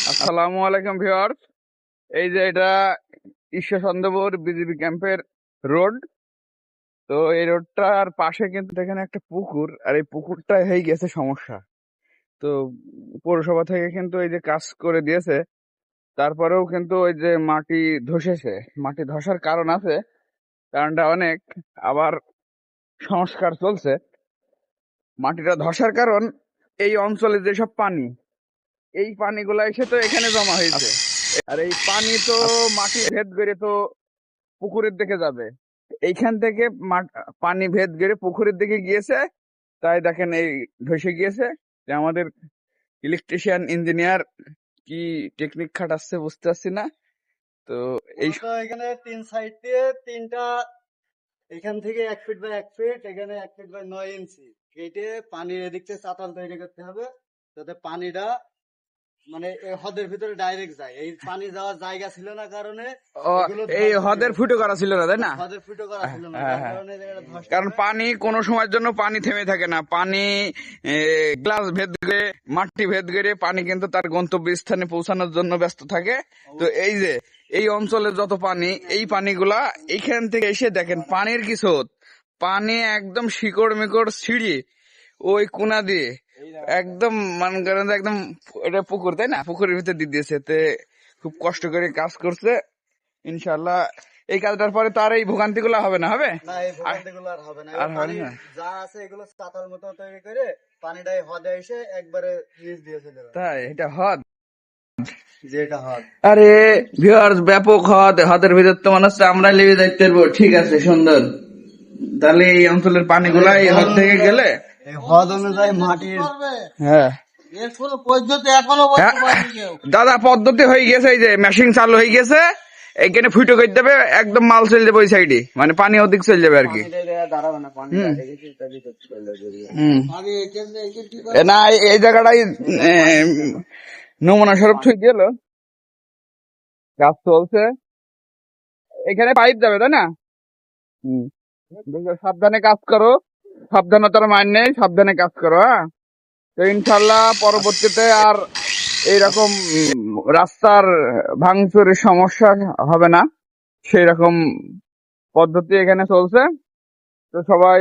আসসালামু আলাইকুম ভিউয়ার্স। এই যে এটা ঈশ্বরচন্দ্রপুর বিজিবি ক্যাম্পের রোড। তো এই রোডটার পাশে কিন্তু এখানে একটা পুকুর, আর এই পুকুরটা হয়ে গেছে সমস্যা। তো পৌরসভা থেকে কিন্তু এই যে কাজ করে দিয়েছে, তারপরেও কিন্তু ওই যে মাটি ধসেছে। মাটি ধসার কারণ আছে, কারণটা অনেক। আবার সংস্কার চলছে। মাটিটা ধসার কারণ এই অঞ্চলে যেসব পানি, এই পানিগুলা এসে তো এখানে জমা হয়েছে। আর এই পানি তো মাটি ভেদ করে তো পুকুরের দিকে যাবে। এইখান থেকে পানি ভেদ করে পুকুরের দিকে গিয়েছে। তাই দেখেন এই ধসে গিয়েছে। যে আমাদের ইলেকট্রিশিয়ান ইঞ্জিনিয়ার কি টেকনিক খাটাচ্ছে বুঝতে পারছি না। তো এই তো এখানে 3 সাইড দিয়ে 3টা, এখান থেকে 1 ফিট বাই 1 ফিট, এখানে 1 ফিট বাই 9 ইঞ্চি কেটে পানির এদিক থেকে চাতাল তৈরি করতে হবে, যাতে পানিটা মানে এই হ্রদের ভিতরে ডাইরেক্ট যায়। এই পানি যাওয়ার জায়গা ছিল না কারণে এগুলো এই ধস হ্রদের ফুটো করা ছিল না, তাই না? হ্রদের ফুটো করা ছিল না, হ্যাঁ, যার হ্যাঁ। কারণে এই জায়গাটা ধস কারণ নামে। পানি কোনো সময়ের জন্য পানি থেমে থাকে না। পানি গ্লাস ভেদ করে, মাটি ভেদ করে পানি কিন্তু তার গন্তব্য স্থানে পৌঁছানোর জন্য ব্যস্ত থাকে। তো এই যে এই অঞ্চলের যত পানি, এই পানিগুলা এইখান থেকে এসে দেখেন পানির কি স্রোত। পানি একদম শিকড় মিকড় ছিঁড়ে ওই কোনা দিয়ে একদম মনে করেন যে একদম, এটা পুকুর তাই না, পুকুরের ভিতরে দিয়ে দিয়েছে। তে খুব কষ্ট করে কাজ করছে। ইনশাল্লাহ এই কাজটার পরে তো আর এই ভোগান্তি গুলা হবে না, হবে না, এই ভোগান্তিগুলো আর হবে না। আর এবার হবে পানি না। যা আছে এগুলো চাতাল মতো তৈরি করে পানিটা এই হ্রদে এসে একবারে নিচ দিয়ে চলে যাবে। তাই এটা হ্রদ? যেটা হ্রদ, আরে ভিউয়ার্স, ব্যাপক হ্রদ। হ্রদের ভিতর তো মনে হচ্ছে আমরা লেগে যাইতে পারবো। ঠিক আছে, সুন্দর। তাহলে এই অঞ্চলের পানিগুলা এই হ্রদ থেকে গেলে এই হ্রদ অনুযায়ী মাটির হ্যাঁ এর কোনো পদ্ধতি এখনো বলতে পারেনি কেউ। দাদা, পদ্ধতি হয়ে গেছে। এই যে মেশিন চালু হয়ে গেছে, এখানে ফুটো করে দেবে, একদম মাল চলে যাবে ওই সাইডে, মানে পানি ওদিক চলে যাবে আর কি। না, এই জায়গাটাই নমুনা স্বরূপ ঠিক গেল। কাজ চলছে, এখানে পাইপ যাবে তাই না? হম, সাবধানে কাজ করো। সাবধানতার মান নেই, সাবধানে কাজ করো। হ্যাঁ, তো ইনশাল্লাহ পরবর্তীতে আর এইরকম রাস্তার ভাঙচুরের সমস্যা হবে না। সেই রকম পদ্ধতি এখানে চলছে। তো সবাই